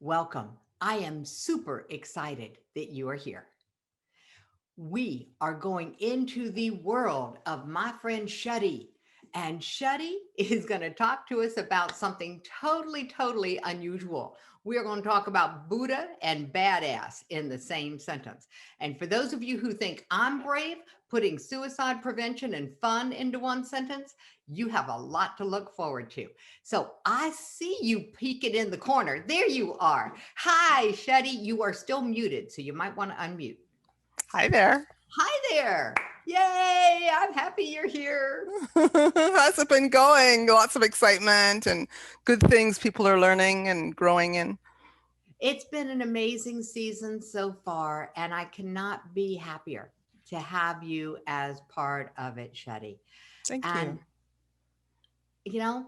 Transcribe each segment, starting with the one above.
Welcome. I am super excited that you are here. We are going into the world of my friend Shadi. And Shadi is going to talk to us about something totally unusual. We are going to talk about Buddha and badass in the same sentence. And for those of you who think I'm brave, putting suicide prevention and fun into one sentence, you have a lot to look forward to. So I see you peeking in the corner. There you are. Hi, Shadi. You are still muted, so you might want to unmute. Hi there. Hi there. Yay. I'm happy you're here. How's it been going? Lots of excitement and good things people are learning and growing in. It's been an amazing season so far, and I cannot be happier to have you as part of it, Shadi. Thank And, you. you know,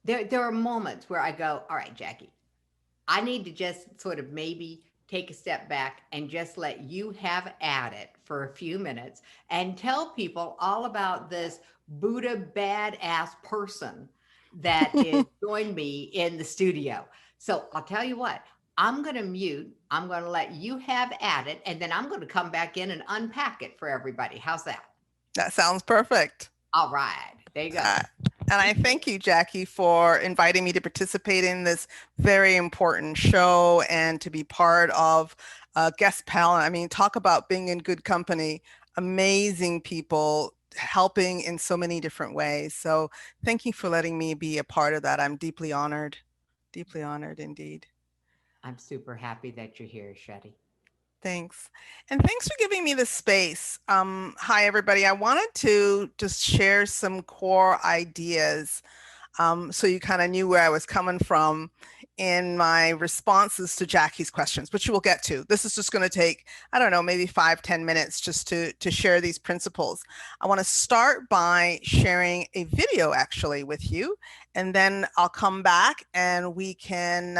there are moments where I go, all right, Jackie, I need to just sort of maybe take a step back and just let you have at it for a few minutes and tell people all about this Buddha badass person that is joined me in the studio. So I'll tell you what, I'm going to mute. I'm going to let you have at it, and then I'm going to come back in and unpack it for everybody. How's that? That sounds perfect. All right. There you go. And I thank you, Jackie, for inviting me to participate in this very important show and to be part of guest panel. I mean, talk about being in good company, amazing people helping in so many different ways. So thank you for letting me be a part of that. I'm deeply honored indeed. I'm super happy that you're here, Shadi. Thanks. And thanks for giving me the space. Hi, everybody. I wanted to just share some core ideas so you kind of knew where I was coming from in my responses to Jackie's questions, which you will get to. This is just going to take, I don't know, maybe 5-10 minutes just to share these principles. I want to start by sharing a video actually with you, and then I'll come back and we can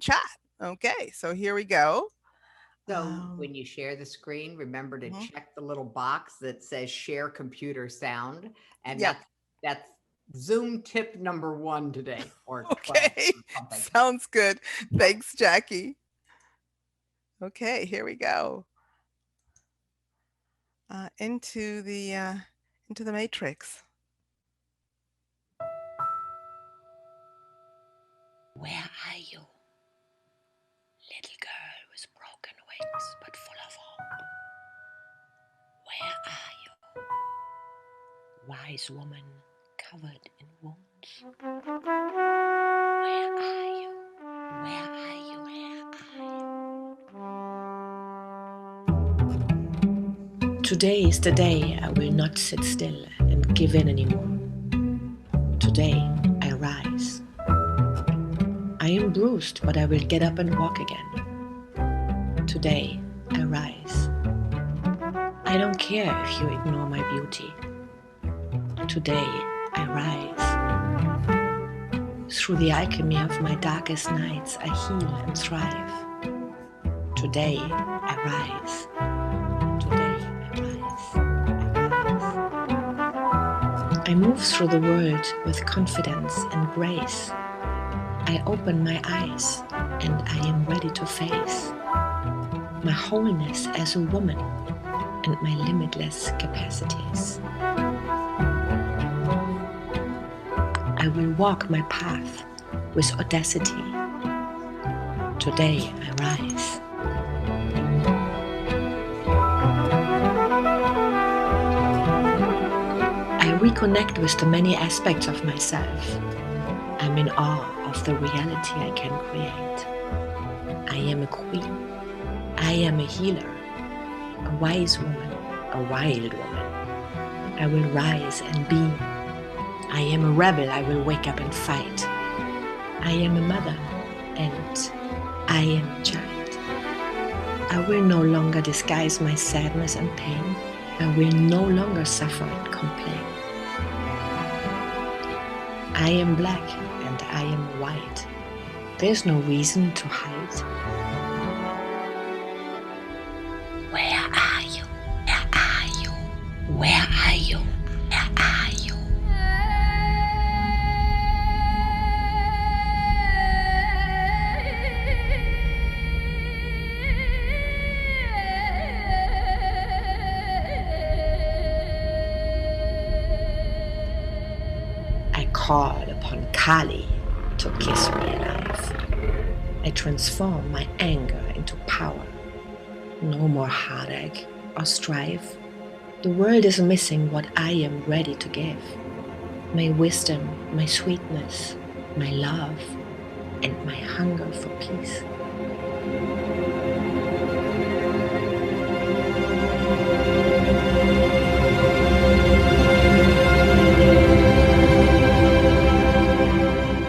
chat. Okay, so here we go. So when you share the screen, remember to check the little box that says share computer sound. And Yep. that's Zoom tip number 1 today. Or okay, or sounds good. Thanks, Jackie. Okay, here we go. Into the matrix. Where are you? Little girl with broken wings but full of hope. Where are you? Wise woman covered in wounds. Where are you? Where are you? Where are you? Today is the day I will not sit still and give in anymore. Today I rise. I am bruised, but I will get up and walk again. Today, I rise. I don't care if you ignore my beauty. Today, I rise. Through the alchemy of my darkest nights, I heal and thrive. Today, I rise. Today, I rise. I move through the world with confidence and grace. I open my eyes and I am ready to face my wholeness as a woman and my limitless capacities. I will walk my path with audacity. Today I rise. I reconnect with the many aspects of myself. I'm in awe of the reality I can create. I am a queen. I am a healer, a wise woman, a wild woman. I will rise and be. I am a rebel. I will wake up and fight. I am a mother and I am a child. I will no longer disguise my sadness and pain. I will no longer suffer and complain. I am black and I am white. There's no reason to hide. Where are you? Where are you? Where are you? Where are you? call upon Kali to kiss me alive. I transform my anger into power. No more heartache or strife. The world is missing what I am ready to give. My wisdom, my sweetness, my love, and my hunger for peace.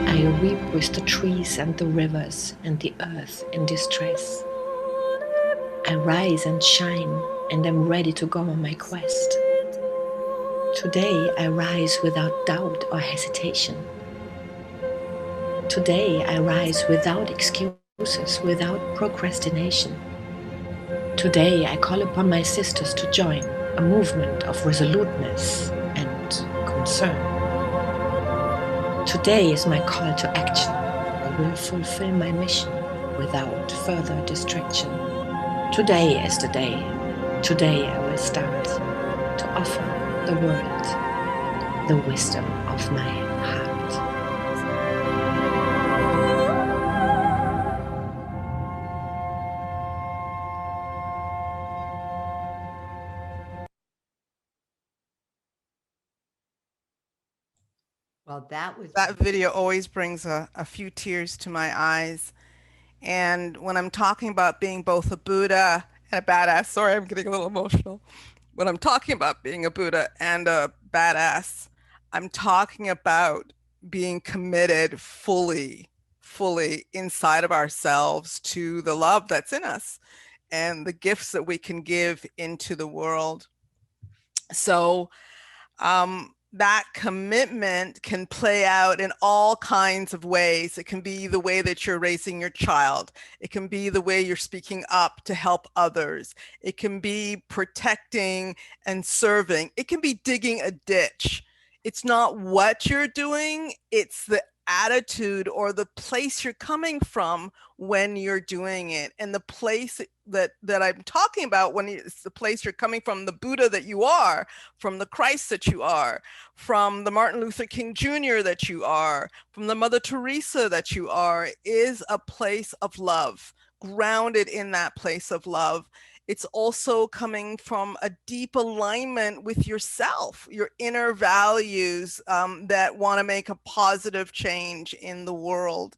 I weep with the trees and the rivers and the earth in distress. I rise and shine and am ready to go on my quest. Today I rise without doubt or hesitation. Today I rise without excuses, without procrastination. Today I call upon my sisters to join a movement of resoluteness and concern. Today is my call to action. I will fulfill my mission without further distraction. Today is the day. Today I will start to offer the world the wisdom of my heart. Well, that was That video always brings a few tears to my eyes. And when I'm talking about being both a Buddha and a badass, sorry, I'm getting a little emotional. When I'm talking about being a Buddha and a badass, I'm talking about being committed fully inside of ourselves to the love that's in us and the gifts that we can give into the world. So that commitment can play out in all kinds of ways. It can be the way that you're raising your child. It can be the way you're speaking up to help others. It can be protecting and serving. It can be digging a ditch. It's not what you're doing, it's the attitude or the place you're coming from when you're doing it. And the place that I'm talking about, when it's the place you're coming from, the Buddha that you are, from the Christ that you are, from the Martin Luther King Jr. that you are, from the Mother Teresa that you are, is a place of love, grounded in that place of love. It's also coming from a deep alignment with yourself, your inner values that want to make a positive change in the world.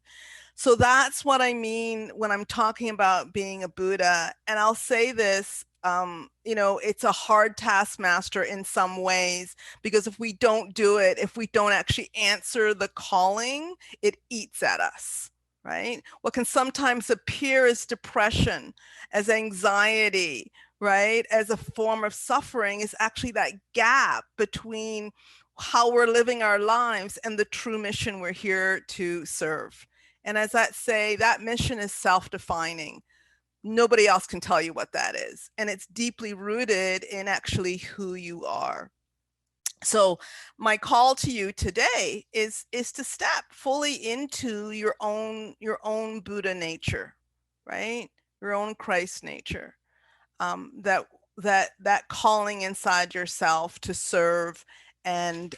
So that's what I mean when I'm talking about being a Buddha. And I'll say this, it's a hard taskmaster in some ways, because if we don't do it, if we don't actually answer the calling, it eats at us, right? What can sometimes appear as depression, as anxiety, right, as a form of suffering, is actually that gap between how we're living our lives and the true mission we're here to serve. And as I say, that mission is self-defining. Nobody else can tell you what that is. And it's deeply rooted in actually who you are. So my call to you today is to step fully into your own Buddha nature, right? Your own Christ nature. That calling inside yourself to serve and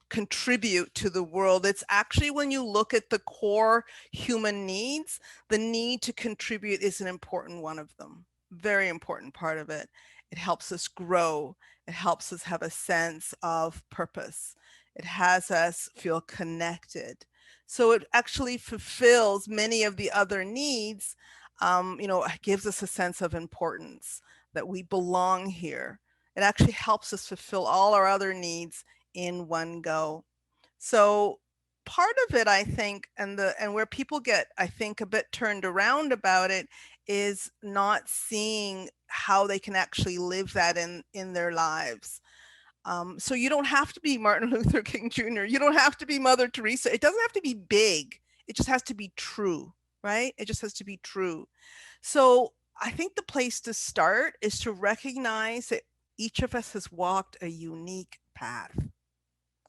contribute to the world. It's actually, when you look at the core human needs, the need to contribute is an important one of them. Very important part of it. It helps us grow. It helps us have a sense of purpose. It has us feel connected. So it actually fulfills many of the other needs. It gives us a sense of importance, that we belong here. It actually helps us fulfill all our other needs in one go. So part of it, I think, and where people get, I think, a bit turned around about it, is not seeing how they can actually live that in their lives. So you don't have to be Martin Luther King Jr. You don't have to be Mother Teresa. It doesn't have to be big. It just has to be true, right? It just has to be true. So I think the place to start is to recognize that each of us has walked a unique path,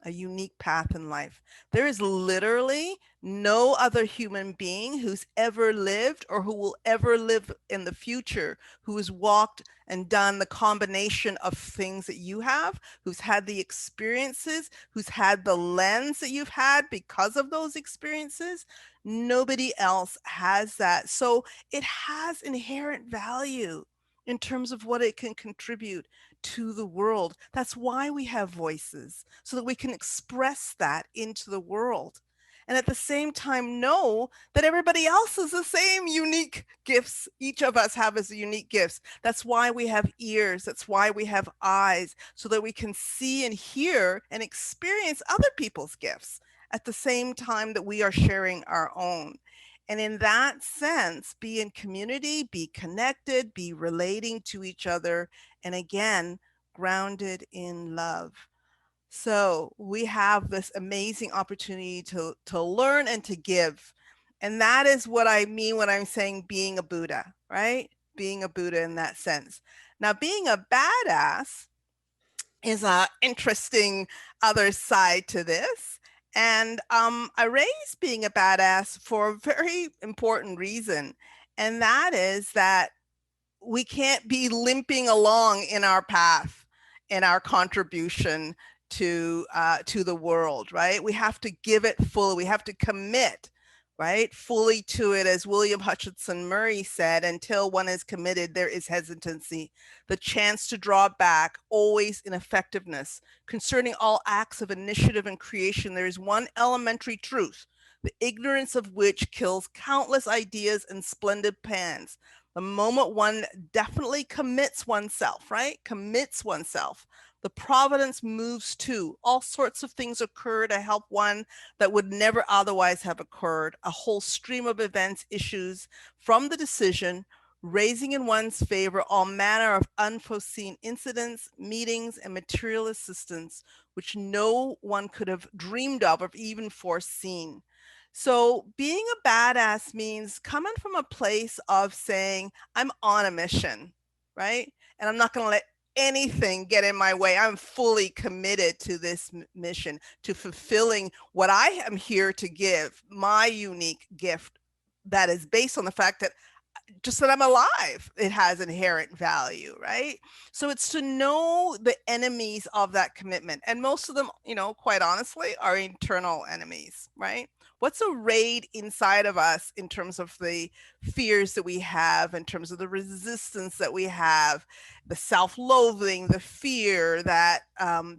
a unique path in life. There is literally no other human being who's ever lived or who will ever live in the future who has walked and done the combination of things that you have, who's had the experiences, who's had the lens that you've had because of those experiences. Nobody else has that. So it has inherent value in terms of what it can contribute to the world. That's why we have voices, so that we can express that into the world. And at the same time, know that everybody else is the same unique gifts. Each of us have as unique gifts. That's why we have ears. That's why we have eyes, so that we can see and hear and experience other people's gifts at the same time that we are sharing our own. And in that sense, be in community, be connected, be relating to each other, and again, grounded in love. So we have this amazing opportunity to learn and to give. And that is what I mean when I'm saying being a Buddha, right? Being a Buddha in that sense. Now, being a badass is an interesting other side to this. And I raised being a badass for a very important reason. And that is that we can't be limping along in our path, in our contribution to the world, right? We have to give it fully. We have to commit, right, fully to it. As William Hutchinson Murray said, until one is committed, there is hesitancy, the chance to draw back, always ineffectiveness. Concerning all acts of initiative and creation, there is one elementary truth, the ignorance of which kills countless ideas and splendid plans. The moment one definitely commits oneself, right? Commits oneself, the providence moves too. All sorts of things occur to help one that would never otherwise have occurred. A whole stream of events issues from the decision, raising in one's favor all manner of unforeseen incidents, meetings, and material assistance, which no one could have dreamed of or even foreseen. So being a badass means coming from a place of saying, I'm on a mission, right? And I'm not going to let anything get in my way. I'm fully committed to this mission, to fulfilling what I am here to give, my unique gift that is based on the fact that just that I'm alive, it has inherent value, right? So it's to know the enemies of that commitment. And most of them, quite honestly, are internal enemies, right? What's arrayed inside of us in terms of the fears that we have, in terms of the resistance that we have, the self-loathing, the fear, that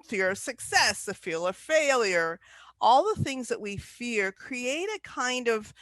fear of success, the fear of failure, all the things that we fear create a kind of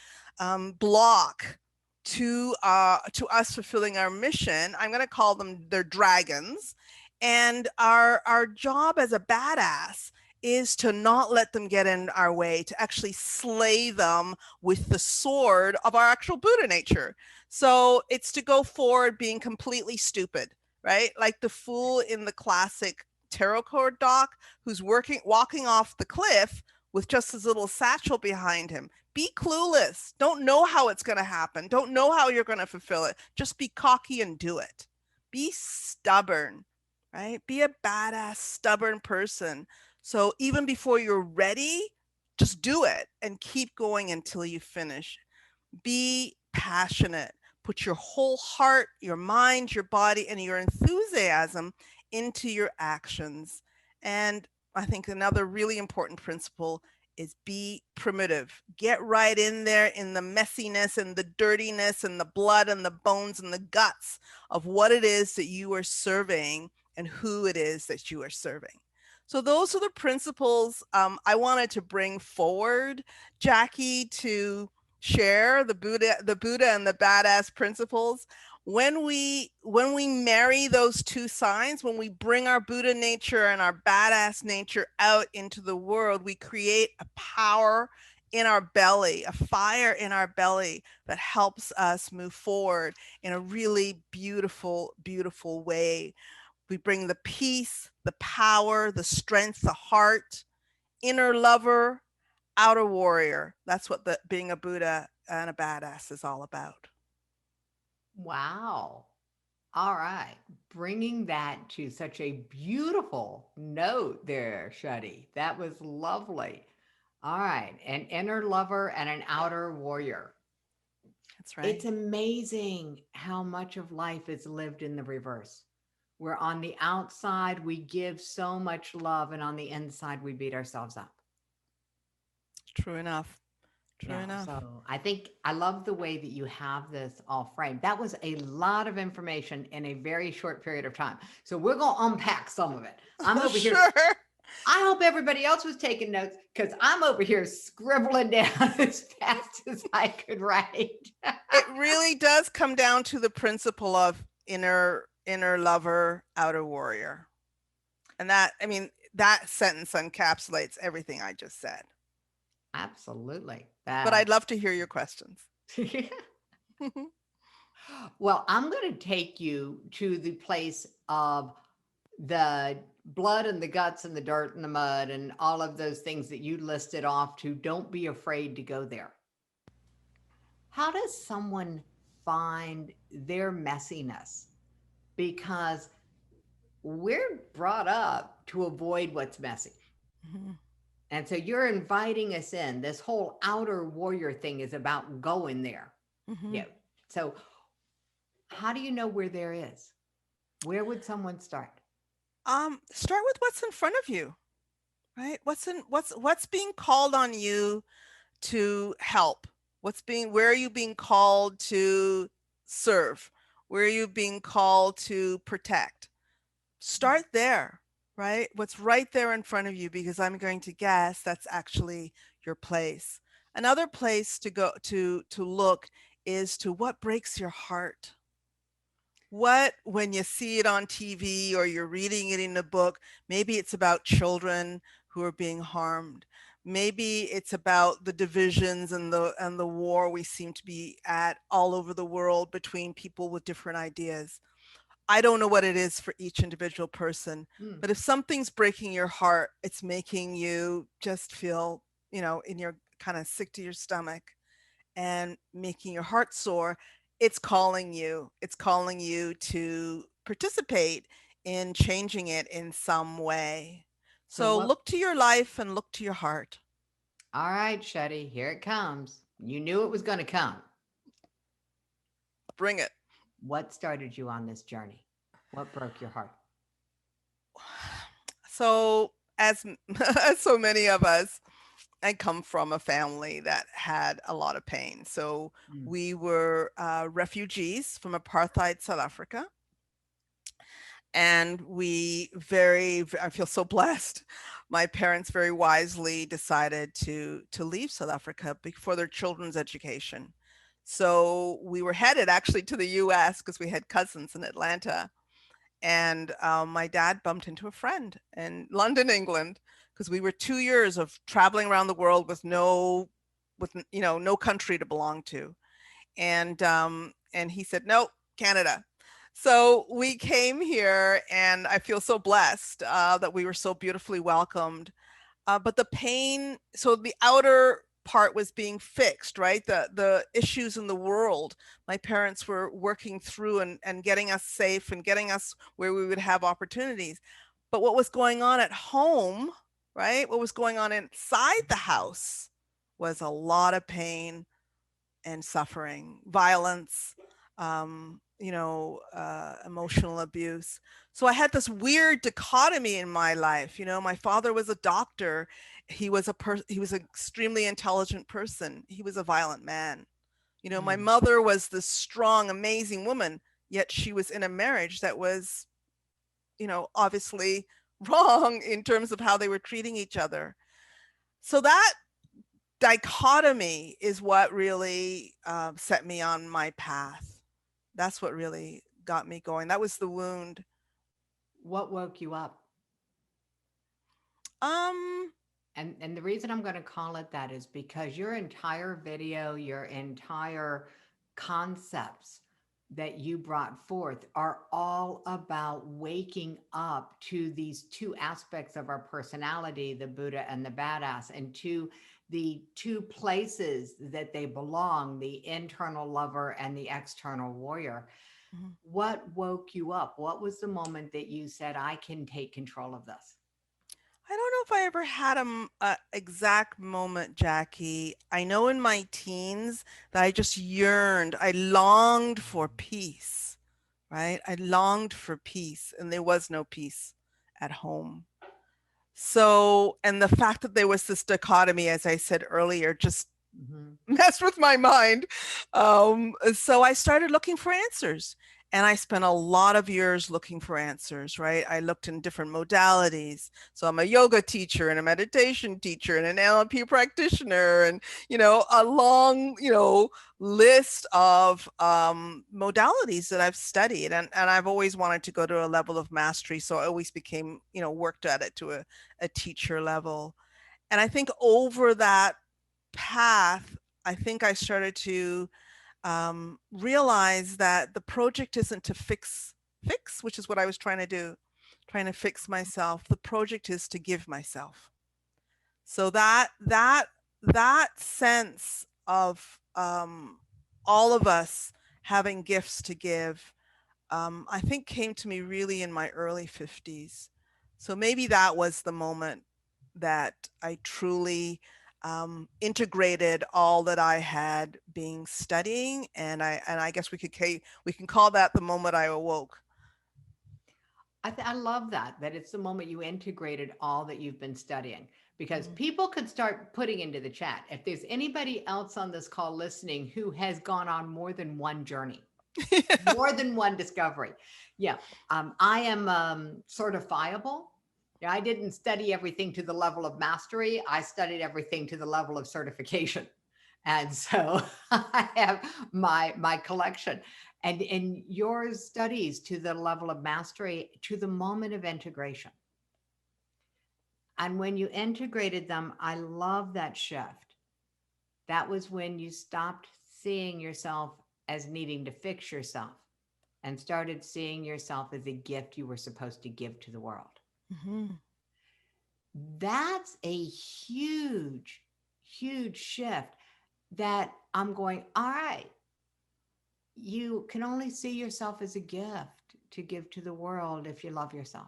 block to us fulfilling our mission. I'm going to call them their dragons. And our job as a badass is to not let them get in our way, to actually slay them with the sword of our actual Buddha nature. So it's to go forward being completely stupid, right? Like the fool in the classic tarot card doc who's walking off the cliff with just his little satchel behind him. Be clueless. Don't know how it's going to happen. Don't know how you're going to fulfill it. Just be cocky and do it. Be stubborn, right? Be a badass, stubborn person. So even before you're ready, just do it and keep going until you finish. Be passionate. Put your whole heart, your mind, your body, and your enthusiasm into your actions. And I think another really important principle is be primitive. Get right in there in the messiness and the dirtiness and the blood and the bones and the guts of what it is that you are serving and who it is that you are serving. So those are the principles I wanted to bring forward, Jackie, to share the Buddha and the badass principles. When we marry those two signs, when we bring our Buddha nature and our badass nature out into the world, we create a power in our belly, a fire in our belly that helps us move forward in a really beautiful, beautiful way. We bring the peace, the power, the strength, the heart, inner lover, outer warrior. That's what being a Buddha and a badass is all about. Wow. All right. Bringing that to such a beautiful note there, Shadi. That was lovely. All right. An inner lover and an outer warrior. That's right. It's amazing how much of life is lived in the reverse. Where on the outside, we give so much love, and on the inside, we beat ourselves up. True enough. True Yeah. enough. So I think I love the way that you have this all framed. That was a lot of information in a very short period of time. So we're going to unpack some of it. I'm over here. Sure. I hope everybody else was taking notes because I'm over here scribbling down as fast as I could write. It really does come down to the principle of inner lover, outer warrior. And that, I mean, that sentence encapsulates everything I just said. Absolutely. But I'd love to hear your questions. Well, I'm going to take you to the place of the blood and the guts and the dirt and the mud and all of those things that you listed off to. Don't be afraid to go there. How does someone find their messiness? Because we're brought up to avoid what's messy. Mm-hmm. And so you're inviting us in. This whole outer warrior thing is about going there. Mm-hmm. Yeah. So how do you know where there is? Where would someone start? Start with what's in front of you, right? What's being called on you to help? Where are you being called to serve? Where are you being called to protect? Start there, right? What's right there in front of you, because I'm going to guess that's actually your place. Another place to go to look is to what breaks your heart. What, when you see it on TV or you're reading it in a book, maybe it's about children who are being harmed. Maybe it's about the divisions and the war we seem to be at all over the world between people with different ideas. I don't know what it is for each individual person, but if something's breaking your heart, it's making you just feel, in your kind of sick to your stomach and making your heart sore, it's calling you. It's calling you to participate in changing it in some way. So look to your life and look to your heart. All right, Shadi, here it comes. You knew it was going to come. Bring it. What started you on this journey? What broke your heart? So as so many of us, I come from a family that had a lot of pain. So we were refugees from apartheid South Africa. And I feel so blessed. My parents very wisely decided to leave South Africa for their children's education. So we were headed actually to the US because we had cousins in Atlanta. And my dad bumped into a friend in London, England, because we were 2 years of traveling around the world with no country to belong to. And he said, no, Canada. So we came here, and I feel so blessed that we were so beautifully welcomed. But the pain, so the outer part was being fixed, right? The issues in the world, my parents were working through and getting us safe and getting us where we would have opportunities. But what was going on at home, right? What was going on inside the house was a lot of pain and suffering, violence, emotional abuse. So I had this weird dichotomy in my life. My father was a doctor. He was an extremely intelligent person. He was a violent man. My mother was this strong, amazing woman, yet she was in a marriage that was, obviously wrong in terms of how they were treating each other. So that dichotomy is what really set me on my path. That's what really got me going. That was the wound. What woke you up? And the reason I'm going to call it that is because your entire video, your entire concepts that you brought forth are all about waking up to these two aspects of our personality, the Buddha and the badass, and to the two places that they belong, the internal lover and the external warrior. Mhm. What woke you up? What was the moment that you said, I can take control of this? I don't know if I ever had a exact moment, Jackie. I know in my teens that I just yearned, I longed for peace, right? I longed for peace, and there was no peace at home. So, and the fact that there was this dichotomy, as I said earlier, just Mhm. messed with my mind. So I started looking for answers. And I spent a lot of years looking for answers, right? I looked in different modalities. So I'm a yoga teacher and a meditation teacher and an NLP practitioner, and, a long, list of modalities that I've studied. And I've always wanted to go to a level of mastery. So I always became, worked at it to a teacher level. And I think over that path, I think I started to realize that the project isn't to fix, which is what I was trying to do, trying to fix myself. The project is to give myself. So that sense of all of us having gifts to give, I think came to me really in my early 50s. So maybe that was the moment that I truly integrated all that I had been studying, and I guess we can call that the moment I awoke. I love that it's the moment you integrated all that you've been studying, because Mm. people could start putting into the chat if there's anybody else on this call listening who has gone on more than one journey, more than one discovery. Yeah. I am certifiable. Yeah, I didn't study everything to the level of mastery. I studied everything to the level of certification. And so I have my collection. And your studies to the level of mastery to the moment of integration. And when you integrated them, I love that shift. That was when you stopped seeing yourself as needing to fix yourself and started seeing yourself as a gift you were supposed to give to the world. Mhm. That's a huge, huge shift that I'm going, all right, you can only see yourself as a gift to give to the world if you love yourself.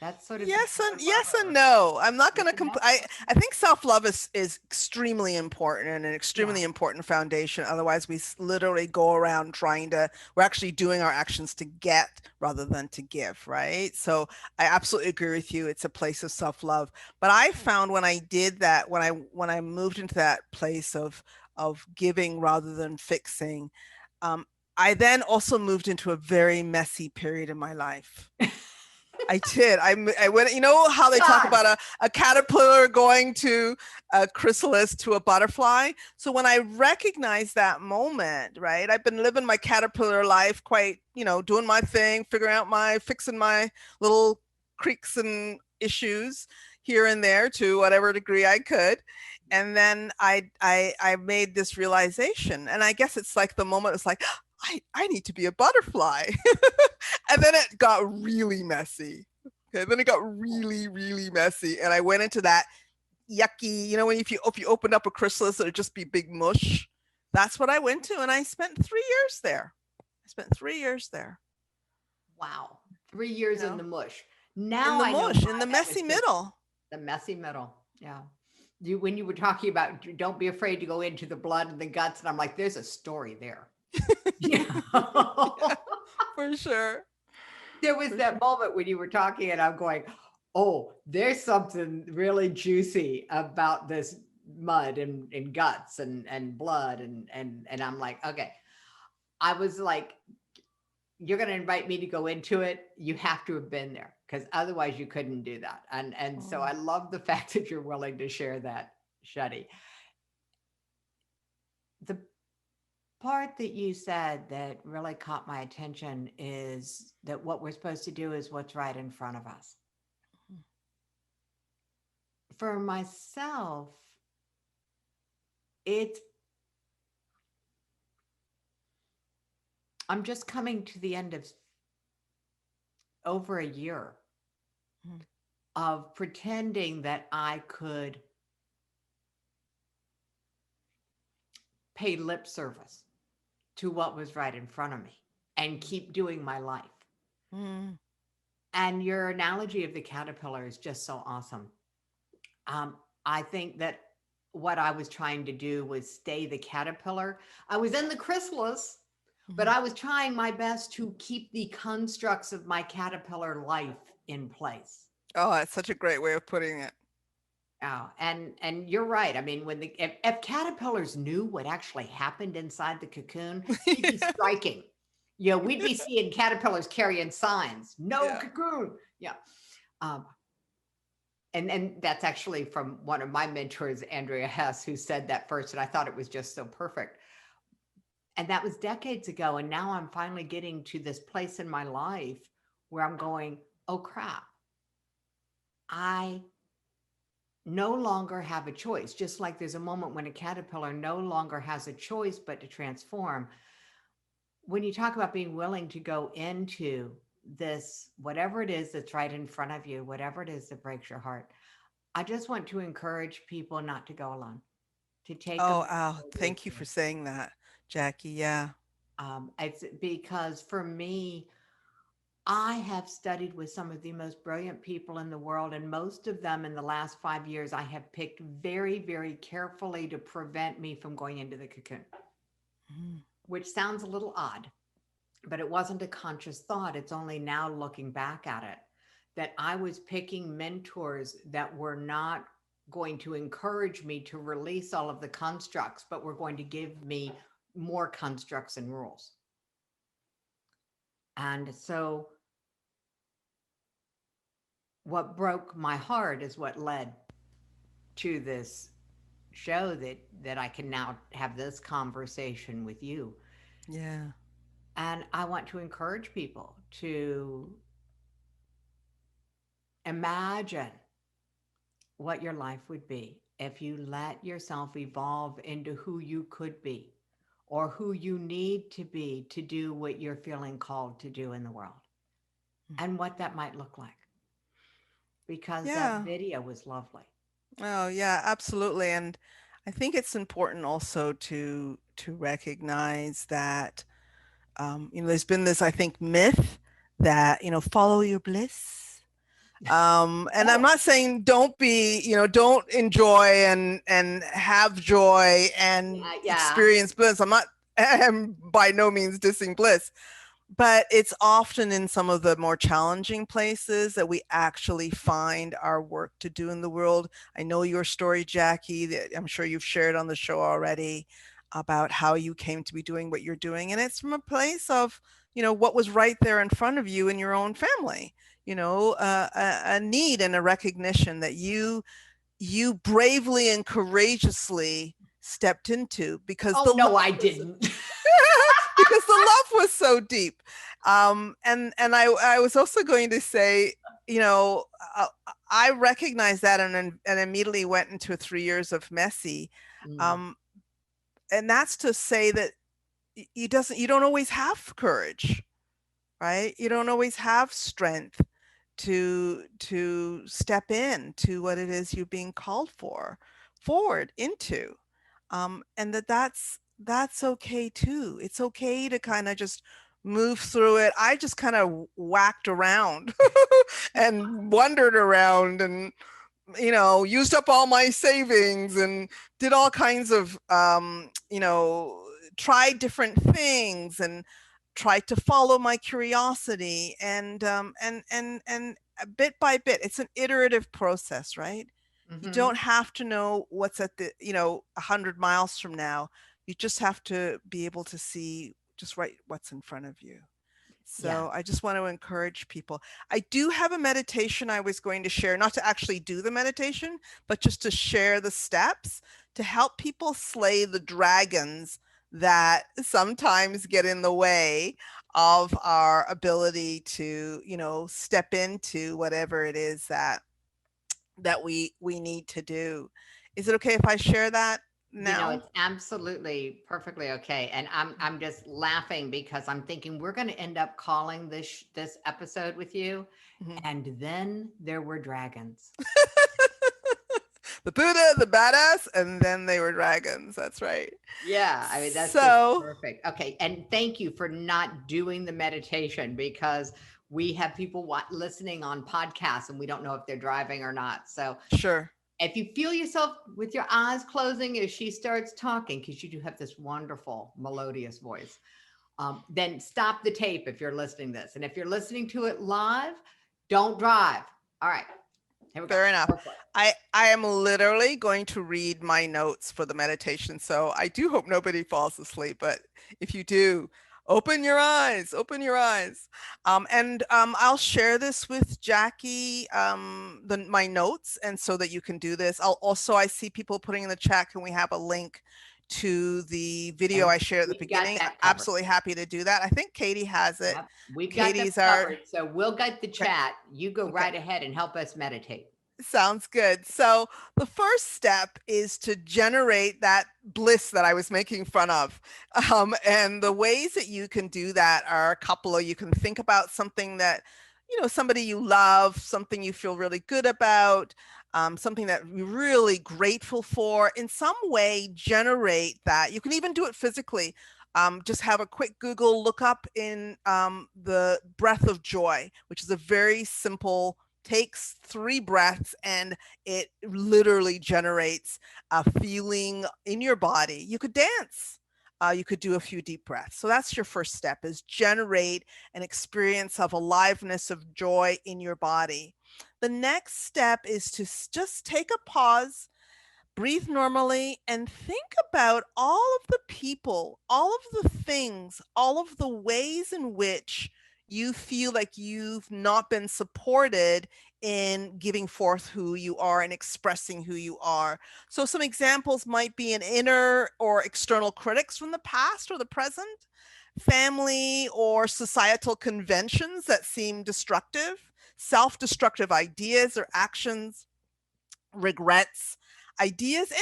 That's sort of the Yes and no. I'm not going yes to and no. I think self-love is extremely important and an Yeah. extremely important foundation. Otherwise we literally go around we're actually doing our actions to get rather than to give, right? So I absolutely agree with you. It's a place of self-love. But I found when I did that, when I moved into that place of giving rather than fixing, um, I then also moved into a very messy period in my life. I did. I went, how they talk God. about a caterpillar going to a chrysalis to a butterfly. So when I recognized that moment, right, I've been living my caterpillar life quite, doing my thing, fixing my little creaks and issues here and there to whatever degree I could. And then I made this realization, and I guess it's like the moment it's like, I need to be a butterfly. And then it got really messy. Okay, then it got really, really messy. And I went into that yucky, when if you opened up a chrysalis, it would just be big mush. That's what I went to. And I spent 3 years there. I spent 3 years there. Wow. 3 years in the mush. In Now the I know mush, why in the that was messy good. middle. The messy middle. Yeah. When you were talking about don't be afraid to go into the blood and the guts, and I'm like, there's a story there. Yeah. Yeah, for sure. There was For that sure. moment when you were talking, and I'm going, oh, there's something really juicy about this mud and guts and blood. And I'm like, okay. I was like, you're going to invite me to go into it. You have to have been there, because otherwise you couldn't do that. And so Oh. I love the fact that you're willing to share that, Shadi. The part that you said that really caught my attention is that what we're supposed to do is what's right in front of us. For myself, it's I'm just coming to the end of over a year Mhm. of pretending that I could pay lip service to what was right in front of me and keep doing my life. Mm. And your analogy of the caterpillar is just so awesome. I think that what I was trying to do was stay the caterpillar. I was in the chrysalis, but Mhm. I was trying my best to keep the constructs of my caterpillar life in place. Oh, that's such a great way of putting it. Oh, and you're right. I mean, when if caterpillars knew what actually happened inside the cocoon, they'd be striking. You know, we'd be seeing caterpillars carrying signs, no Yeah. cocoon. Yeah. Um, and that's actually from one of my mentors, Andrea Hess, who said that first, and I thought it was just so perfect. And that was decades ago. And now I'm finally getting to this place in my life where I'm going, oh crap, I no longer have a choice. Just like there's a moment when a caterpillar no longer has a choice but to transform. When you talk about being willing to go into this, whatever it is that's right in front of you, whatever it is that breaks your heart, I just want to encourage people not to go alone, to take a Oh, mentor with thank you you. for saying that, Jackie. Yeah. It's because for me, I have studied with some of the most brilliant people in the world, and most of them in the last 5 years, I have picked very, very carefully to prevent me from going into the cocoon, Mhm. which sounds a little odd, but it wasn't a conscious thought. It's only now looking back at it that I was picking mentors that were not going to encourage me to release all of the constructs, but were going to give me more constructs and rules. And so what broke my heart is what led to this show that I can now have this conversation with you. Yeah. And I want to encourage people to imagine what your life would be if you let yourself evolve into who you could be or who you need to be to do what you're feeling called to do in the world and what that might look like. Because that Yeah. video was lovely. Oh, yeah, absolutely. And I think it's important also to recognize that there's been this, I think, myth that, follow your bliss. And I'm Oh, not saying don't be, don't enjoy and have joy and yeah, yeah. experience bliss. I'm by no means dissing bliss, but it's often in some of the more challenging places that we actually find our work to do in the world. I know your story, Jackie, that I'm sure you've shared on the show already about how you came to be doing what you're doing. And it's from a place of, what was right there in front of you in your own family, a need and a recognition that you bravely and courageously stepped into because Oh, the love no, I was didn't. because the love was so deep. And I was also going to say, you know, uh, I recognized that and immediately went into 3 years of messy. Mm. Um, and that's to say that you don't always have courage, right? You don't always have strength to step in to what it is you're being called forward into, and that's okay too. It's okay to kind of just move through it. I just kind of whacked around and wandered around and used up all my savings and did all kinds of tried different things and tried to follow my curiosity and bit by bit. It's an iterative process, right? You Hmm. don't have to know what's at the 100 miles from now. You just have to be able to see just right what's in front of you. Yeah. So I just want to encourage people. I do have a meditation I was going to share, not to actually do the meditation, but just to share the steps to help people slay the dragons that sometimes get in the way of our ability to, step into whatever it is that we need to do. Is it okay if I share that now? It's absolutely perfectly okay. And I'm just laughing because I'm thinking we're going to end up calling this episode with you. Mhm. And then there were dragons. the Buddha, the badass, and then they were dragons. That's right. Yeah, I mean, that's just So perfect. Okay. And thank you for not doing the meditation, because we have people listening on podcasts and we don't know if they're driving or not. So sure. if you feel yourself with your eyes closing as she starts talking, because you do have this wonderful melodious voice, then stop the tape if you're listening to this. And if you're listening to it live, don't drive. All right, here we go. Fair enough. Go for it. I am literally going to read my notes for the meditation. So I do hope nobody falls asleep, but if you do, open your eyes, open your eyes. And I'll share this with Jackie, my notes, and so that you can do this. I see people putting in the chat, can we have a link to the video And I shared at the we've got beginning? that covered. Absolutely happy to do that. I think Katie has it. Yep, we've Katie's got that our- covered. So we'll get the chat. You go Okay. right ahead and help us meditate. Sounds good. So the first step is to generate that bliss that I was making fun of. And the ways that you can do that are a couple of, you can think about something that, somebody you love, something you feel really good about, something that you're really grateful for. In some way, generate that. You can even do it physically. Just have a quick Google, look up in the breath of joy, which is a very simple, takes 3 breaths and it literally generates a feeling in your body. You could dance. You could do a few deep breaths. So that's your first step, is generate an experience of aliveness, of joy in your body. The next step is to just take a pause, breathe normally, and think about all of the people, all of the things, all of the ways in which you feel like you've not been supported in giving forth who you are and expressing who you are. So some examples might be an inner or external critics from the past or the present, family or societal conventions that seem destructive, self-destructive ideas or actions, regrets, ideas,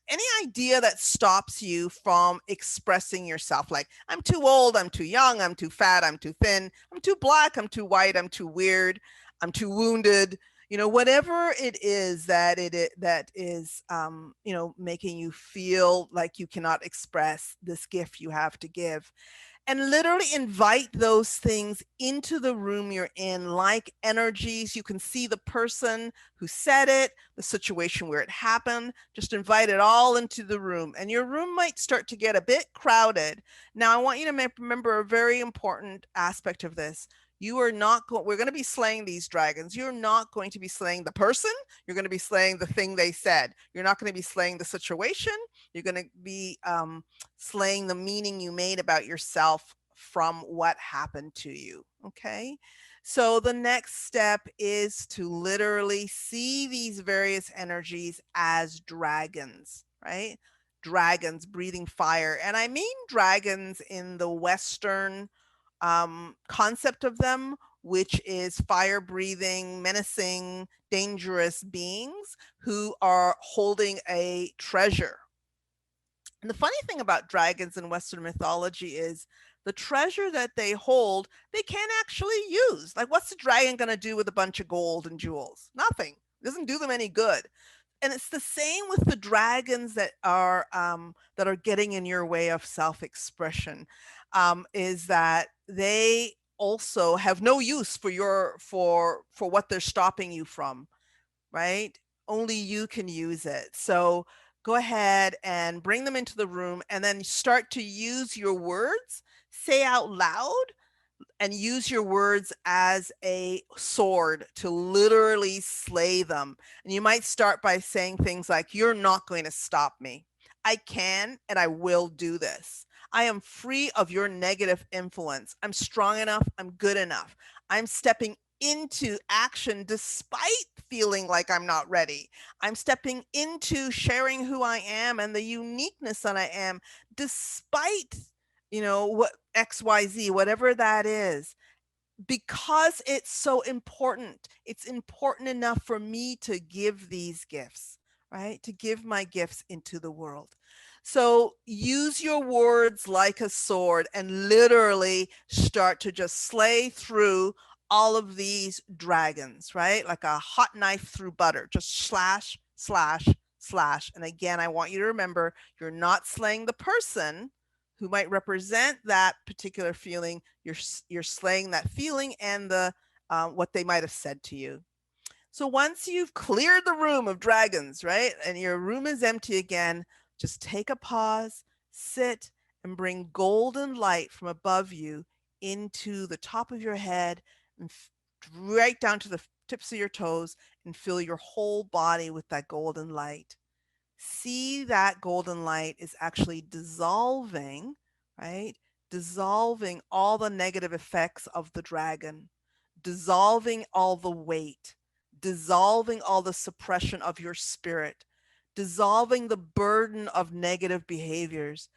any idea that stops you from expressing yourself. Like, I'm too old, I'm too young, I'm too fat, I'm too thin, I'm too black, I'm too white, I'm too weird, I'm too wounded. Whatever it is that is making you feel like you cannot express this gift you have to give. And literally invite those things into the room you're in, like energies. You can see the person who said it, the situation where it happened. Just invite it all into the room, and your room might start to get a bit crowded. Now, I want you to remember a very important aspect of this. You are not we're going to be slaying these dragons. You're not going to be slaying the person. You're going to be slaying the thing they said. You're not going to be slaying the situation. You're going to be slaying the meaning you made about yourself from what happened to you. Okay. So the next step is to literally see these various energies as dragons, right? Dragons breathing fire. And I mean dragons in the Western concept of them, which is fire breathing, menacing, dangerous beings who are holding a treasure. And the funny thing about dragons in Western mythology is the treasure that they hold, they can't actually use. Like, what's the dragon going to do with a bunch of gold and jewels? Nothing. It doesn't do them any good. And it's the same with the dragons that are getting in your way of self-expression, is that they also have no use for what they're stopping you from, right? Only you can use it. So go ahead and bring them into the room, and then start to use your words, say out loud, and use your words as a sword to literally slay them. And you might start by saying things like, you're not going to stop me. I can and I will do this. I am free of your negative influence. I'm strong enough. I'm good enough. I'm stepping into action despite feeling like I'm not ready. I'm stepping into sharing who I am and the uniqueness that I am, despite what XYZ, whatever that is, because it's so important. It's important enough for me to give these gifts, right? To give my gifts into the world. So use your words like a sword and literally start to just slay through all of these dragons, right? Like a hot knife through butter, just slash, slash, / and again, I want you to remember, you're not slaying the person who might represent that particular feeling. You're slaying that feeling and the what they might have said to you. So once you've cleared the room of dragons, right, and your room is empty again, just take a pause, sit, and bring golden light from above you into the top of your head and right down to the tips of your toes, and fill your whole body with that golden light. See that golden light is actually dissolving, right? Dissolving all the negative effects of the dragon, dissolving all the weight, dissolving all the suppression of your spirit, dissolving the burden of negative behaviors,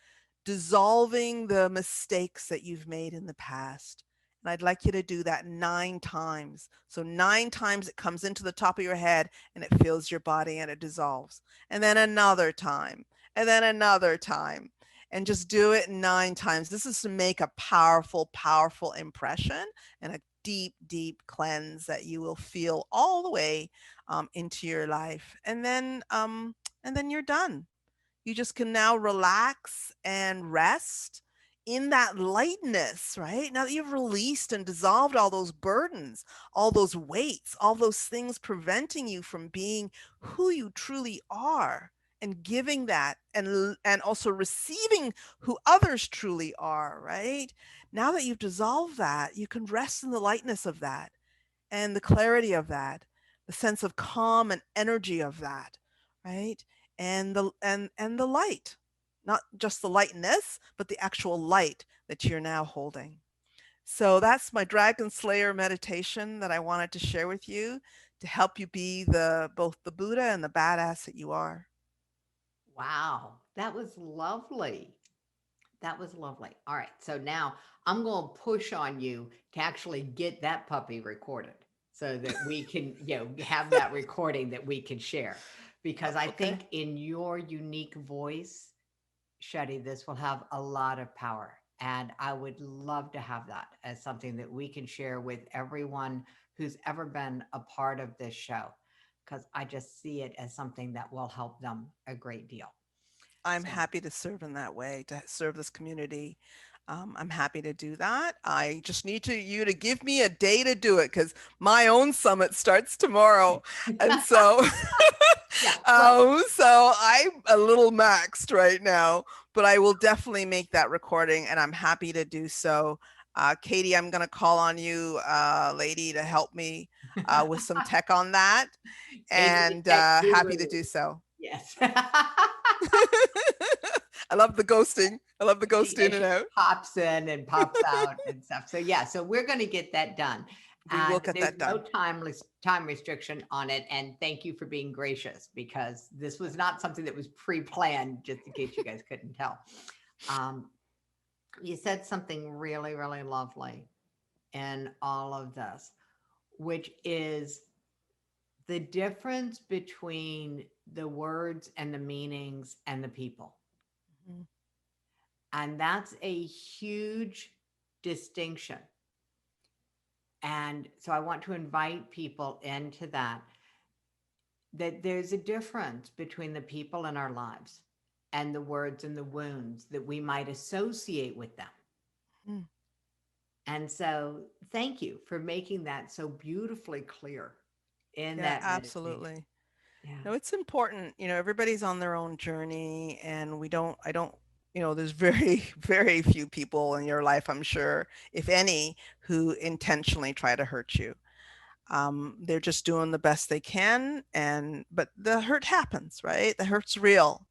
dissolving the mistakes that you've made in the past. And I'd like you to do that 9 times. So 9 times it comes into the top of your head and it fills your body and it dissolves. And then another time, and then another time. And just do it 9 times. This is to make a powerful, powerful impression and a deep, deep cleanse that you will feel all the way into your life. And then you're done. You just can now relax and rest in that lightness, right? Now that you've released and dissolved all those burdens, all those weights, all those things preventing you from being who you truly are, and giving that and also receiving who others truly are, right? Now that you've dissolved that, you can rest in the lightness of that and the clarity of that, the sense of calm and energy of that, right? And the light, not just the lightness, but the actual light that you're now holding. So that's my Dragon Slayer meditation that I wanted to share with you to help you be both the Buddha and the badass that you are. Wow, that was lovely. That was lovely. All right. So now I'm going to push on you to actually get that puppy recorded so that we can, have that recording that we can share. Because I Okay. think in your unique voice, Shadi, this will have a lot of power. And I would love to have that as something that we can share with everyone who's ever been a part of this show, because I just see it as something that will help them a great deal. I'm So, happy to serve in that way, to serve this community. I'm happy to do that. I just need you to give me a day to do it because my own summit starts tomorrow. And so, yeah. Well, so I'm a little maxed right now, but I will definitely make that recording and I'm happy to do so. Katie, I'm going to call on you, lady, to help me with some tech on that, Katie, the and tech happy guru. to do so. Yes. I love the ghosting. I love the ghost in and She out. pops in and pops out and stuff. So yeah, so we're going to get that done. We will And get there's that no done. time restriction on it. And thank you for being gracious because this was not something that was pre-planned, just in case you guys couldn't tell. You said something really, really lovely in all of this, which is the difference between the words and the meanings and the people. Mhm. And that's a huge distinction. And so I want to invite people into that there's a difference between the people in our lives and the words and the wounds that we might associate with them. Mhm. And so thank you for making that so beautifully clear in Yeah, that meditation. absolutely. Yeah. No, it's important. Everybody's on their own journey and I don't, there's very, very few people in your life, I'm sure, if any, who intentionally try to hurt you. They're just doing the best they can. But the hurt happens, right? The hurt's real.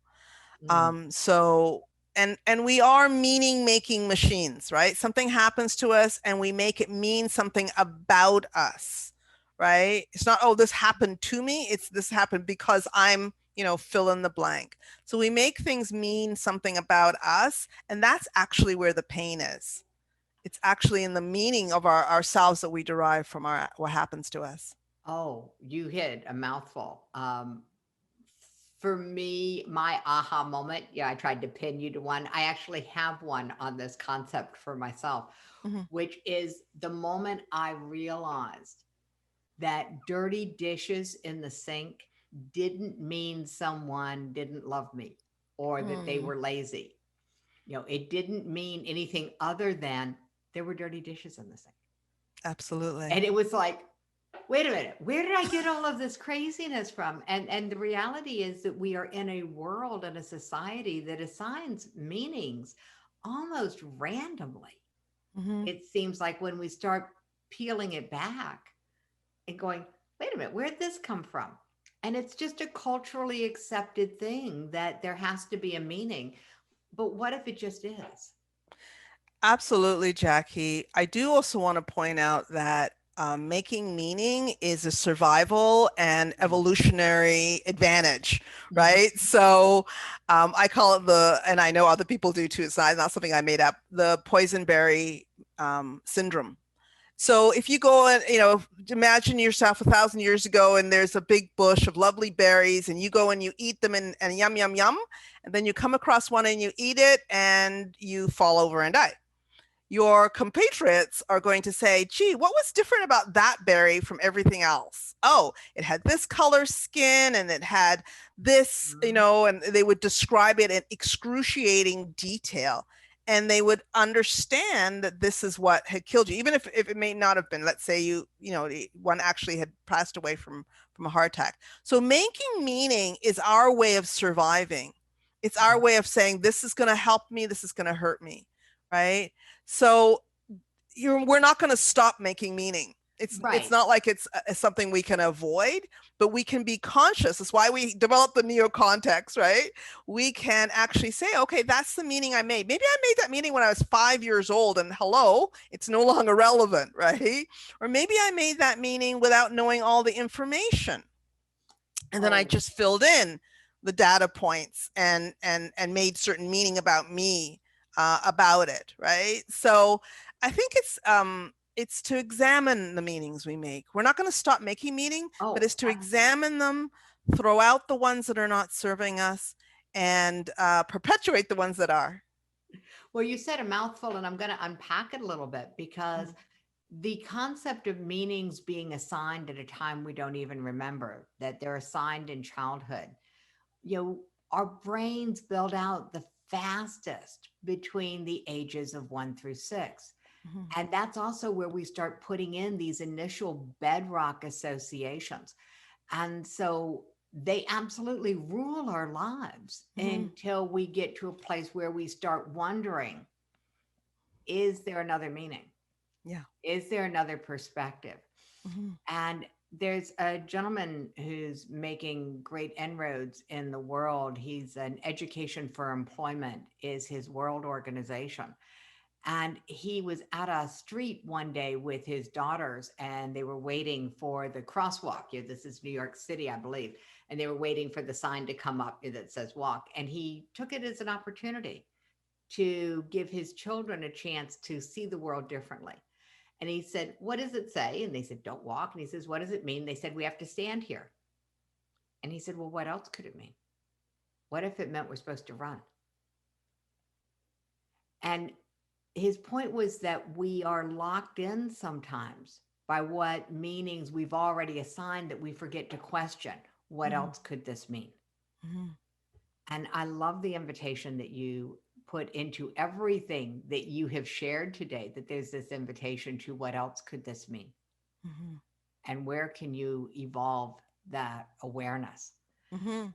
Mm. So and we are meaning making machines, right? Something happens to us and we make it mean something about us, right? It's not, oh, this happened to me. It's this happened because I'm, fill in the blank. So we make things mean something about us, and that's actually where the pain is. It's actually in the meaning of ourselves that we derive from what happens to us. Oh, you hit a mouthful. For me, my aha moment, yeah, I tried to pin you to one. I actually have one on this concept for myself, Mm-hmm. which is the moment I realized that dirty dishes in the sink didn't mean someone didn't love me or that they Mm, were lazy. It didn't mean anything other than there were dirty dishes in the sink. absolutely. And it was like, wait a minute, where did I get all of this craziness from? And the reality is that we are in a world and a society that assigns meanings almost randomly. Hmm. It seems like when we start peeling it back and going, wait a minute, where'd this come from? And it's just a culturally accepted thing that there has to be a meaning. But what if it just is? Absolutely, Jackie. I do also want to point out that making meaning is a survival and evolutionary advantage, Mhm. right? So I call it and I know other people do too, it's not something I made up, the poison berry syndrome. So if you go and, imagine yourself 1,000 years ago and there's a big bush of lovely berries and you go and you eat them and yum, yum, yum. And then you come across one and you eat it and you fall over and die. Your compatriots are going to say, gee, what was different about that berry from everything else? Oh, it had this color skin and it had this, Mhm. and they would describe it in excruciating detail. And they would understand that this is what had killed you, even if it may not have been. Let's say one actually had passed away from a heart attack. So making meaning is our way of surviving. It's our way of saying, this is going to help me, this is going to hurt me, right? So we're not going to stop making meaning. It's Right. not like it's something we can avoid, but we can be conscious. That's why we develop the neo-context, right? We can actually say, okay, that's the meaning I made. Maybe I made that meaning when I was 5 years old and hello, it's no longer relevant, right? Or maybe I made that meaning without knowing all the information. And then I Oh, just filled in the data points and made certain meaning about me, about it, right? So I think it's to examine the meanings we make. We're not going to stop making meaning, but oh, it's to absolutely. examine them, throw out the ones that are not serving us, and perpetuate the ones that are. Well, you said a mouthful, and I'm going to unpack it a little bit because the concept of meanings being assigned at a time we don't even remember, that they're assigned in childhood. Our brains build out the fastest between the ages of 1 through 6. Mhm. And that's also where we start putting in these initial bedrock associations. And so they absolutely rule our lives Mhm. until we get to a place where we start wondering, is there another meaning? Yeah. Is there another perspective? Mhm. And there's a gentleman who's making great inroads in the world. He's an Education for Employment is his world organization. And he was at a street one day with his daughters and they were waiting for the crosswalk. This is New York City, I believe. And they were waiting for the sign to come up that says walk. And he took it as an opportunity to give his children a chance to see the world differently. And he said, what does it say? And they said, don't walk. And he says, what does it mean? They said, we have to stand here. And he said, well, what else could it mean? What if it meant we're supposed to run? And his point was that we are locked in sometimes by what meanings we've already assigned that we forget to question. What Mhm. else could this mean? Mhm. And I love the invitation that you put into everything that you have shared today, that there's this invitation to what else could this mean? Mhm. And where can you evolve that awareness? Mhm.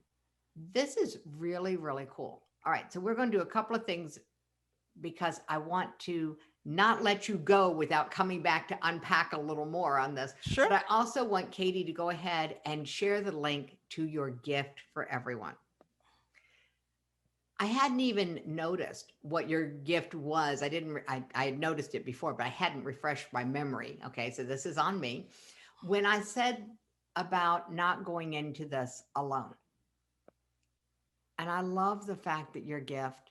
This is really, really cool. All right. So we're going to do a couple of things because I want to not let you go without coming back to unpack a little more on this. Sure. But I also want Katie to go ahead and share the link to your gift for everyone. I hadn't even noticed what your gift was. I had noticed it before, but I hadn't refreshed my memory. Okay. So this is on me. When I said about not going into this alone, and I love the fact that your gift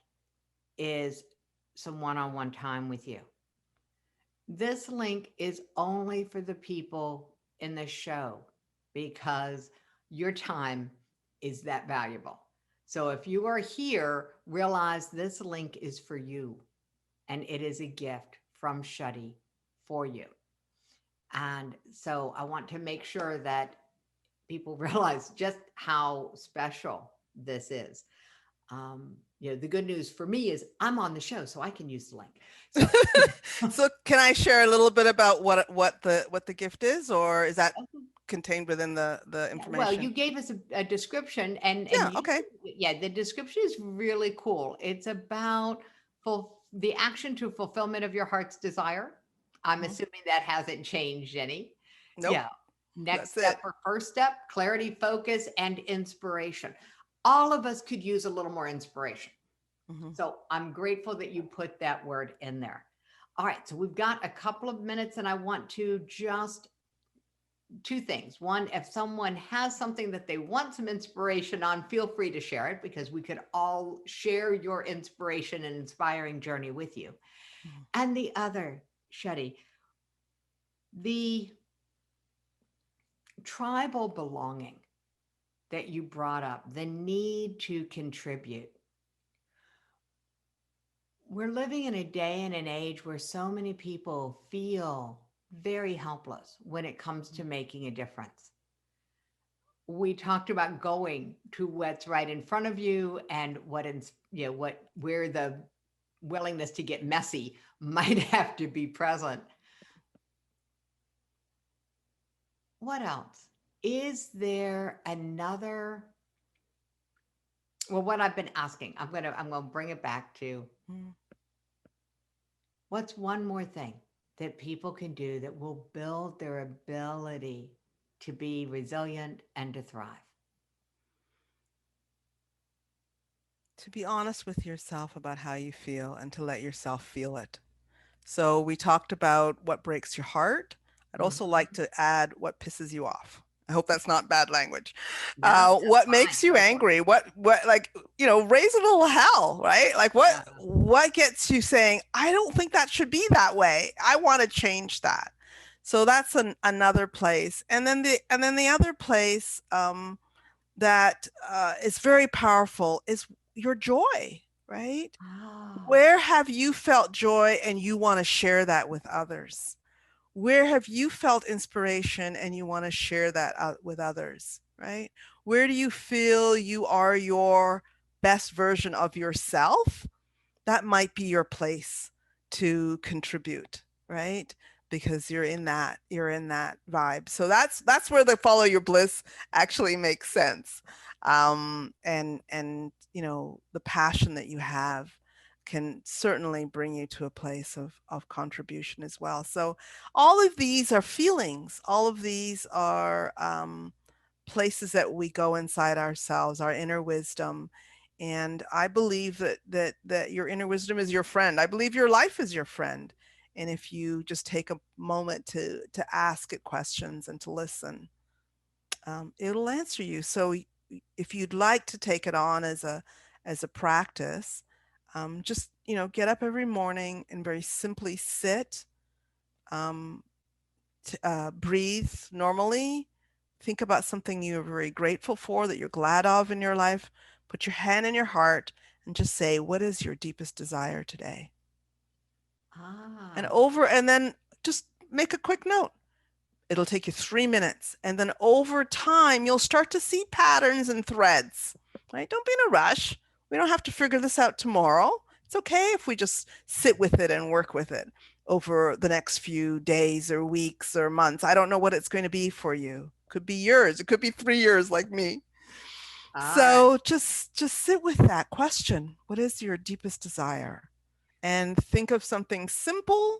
is some one on one time with you. This link is only for the people in the show because your time is that valuable. So if you are here, realize this link is for you and it is a gift from Shadi for you. And so I want to make sure that people realize just how special this is. The good news for me is I'm on the show, so I can use the link. So, So can I share a little bit about what the gift is, or is that contained within the information? well, you gave us a description, and Yeah, okay. the description is really cool. It's about the action to fulfillment of your heart's desire. I'm assuming that hasn't changed any. Nope. Yeah. Next That's step it. or first step, clarity, focus, and inspiration. All of us could use a little more inspiration. So I'm grateful that you put that word in there. All right. So we've got a couple of minutes, and I want to just two things. One, if someone has something that they want some inspiration on, feel free to share it, because we could all share your inspiration and inspiring journey with you. And the other, Shadi, the tribal belonging that you brought up, the need to contribute. We're living in a day and an age where so many people feel very helpless when it comes to making a difference. We talked about going to what's right in front of you, and where the willingness to get messy might have to be present. What else? Is there another? Well, what I've been asking, I'm gonna bring it back to what's one more thing that people can do that will build their ability to be resilient and to thrive? To be honest with yourself about how you feel and to let yourself feel it. So we talked about what breaks your heart. I'd also like to add what pisses you off. I hope that's not bad language. No, What fine. makes you angry? What like, raise a little hell, right? Like what gets you saying, I don't think that should be that way. I want to change that. So that's another place. And then the other place that is very powerful is your joy, right? Where have you felt joy and you want to share that with others? Where have you felt inspiration and you want to share that with others, right? Where do you feel you are your best version of yourself? That might be your place to contribute, right? Because you're in that vibe. So that's where the follow your bliss actually makes sense. And the passion that you have can certainly bring you to a place of contribution as well. So all of these are feelings. All of these are places that we go inside ourselves, our inner wisdom. And I believe that your inner wisdom is your friend. I believe your life is your friend. And if you just take a moment to ask it questions and to listen, it'll answer you. So if you'd like to take it on as a practice, just get up every morning and very simply sit, breathe normally, think about something you're very grateful for, that you're glad of in your life. Put your hand in your heart and just say, what is your deepest desire today? And then just make a quick note. It'll take you 3 minutes. And then over time, you'll start to see patterns and threads, right? Don't be in a rush. We don't have to figure this out tomorrow. It's okay if we just sit with it and work with it over the next few days or weeks or months. I don't know what it's going to be for you. Could be yours. It could be 3 years like me. So just sit with that question. What is your deepest desire? And think of something simple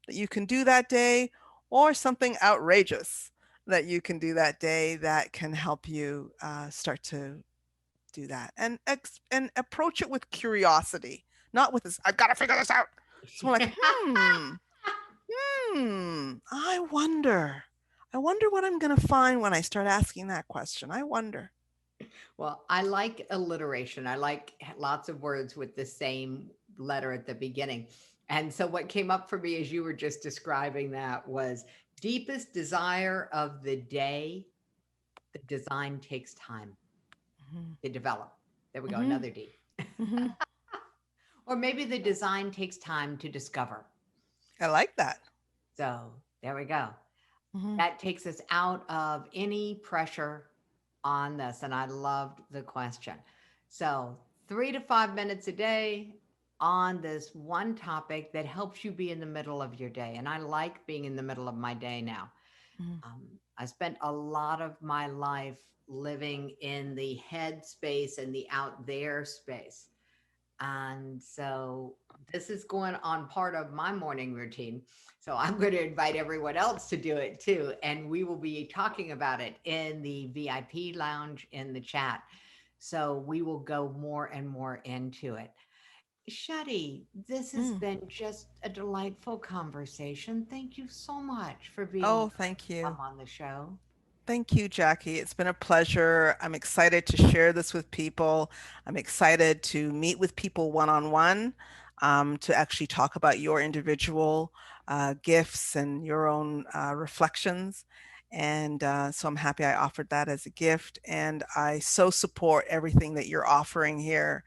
that you can do that day, or something outrageous that you can do that day that can help you start to do that. And approach it with curiosity, not with this, I've got to figure this out. It's more like, I wonder what I'm going to find when I start asking that question. I wonder. Well, I like alliteration. I like lots of words with the same letter at the beginning. And so what came up for me as you were just describing that was deepest desire of the day. The design takes time to develop. There we go, another D. Or maybe the design takes time to discover. I like that. So there we go. Mhm. That takes us out of any pressure on this. And I loved the question. So, 3 to 5 minutes a day on this one topic that helps you be in the middle of your day. And I like being in the middle of my day now. Mhm. I spent a lot of my life living in the head space and the out there space. And so this is going on part of my morning routine. So I'm going to invite everyone else to do it too. And we will be talking about it in the VIP lounge in the chat. So we will go more and more into it. Shadi, this has Mm. been just a delightful conversation. Thank you so much for being Oh, willing thank to you. come on the show. Thank you, Jackie. It's been a pleasure. I'm excited to share this with people. I'm excited to meet with people one-on-one, to actually talk about your individual gifts and your own reflections. And so I'm happy I offered that as a gift. And I so support everything that you're offering here,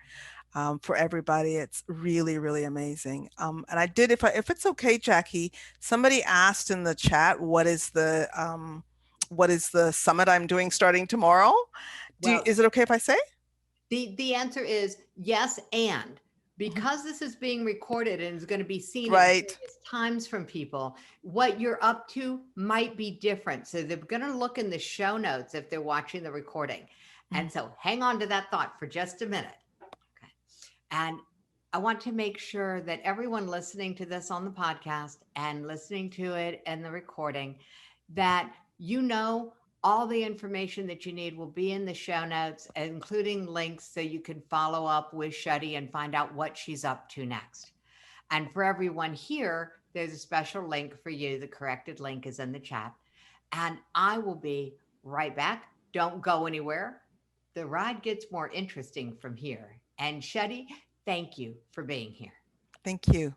for everybody. It's really, really amazing. And I did, if it's okay, Jackie, somebody asked in the chat, what is the summit I'm doing starting tomorrow? Well, Is it okay if I say? the answer is yes, and Mhm. because this is being recorded and is going to be seen at Right. various times from people, what you're up to might be different. So they're going to look in the show notes if they're watching the recording. And Mhm. so hang on to that thought for just a minute. Okay. And I want to make sure that everyone listening to this on the podcast and listening to it and the recording, that you know all the information that you need will be in the show notes, including links so you can follow up with Shadi and find out what she's up to next. And for everyone here, there's a special link for you. The corrected link is in the chat. And I will be right back. Don't go anywhere. The ride gets more interesting from here. And Shadi, thank you for being here. Thank you.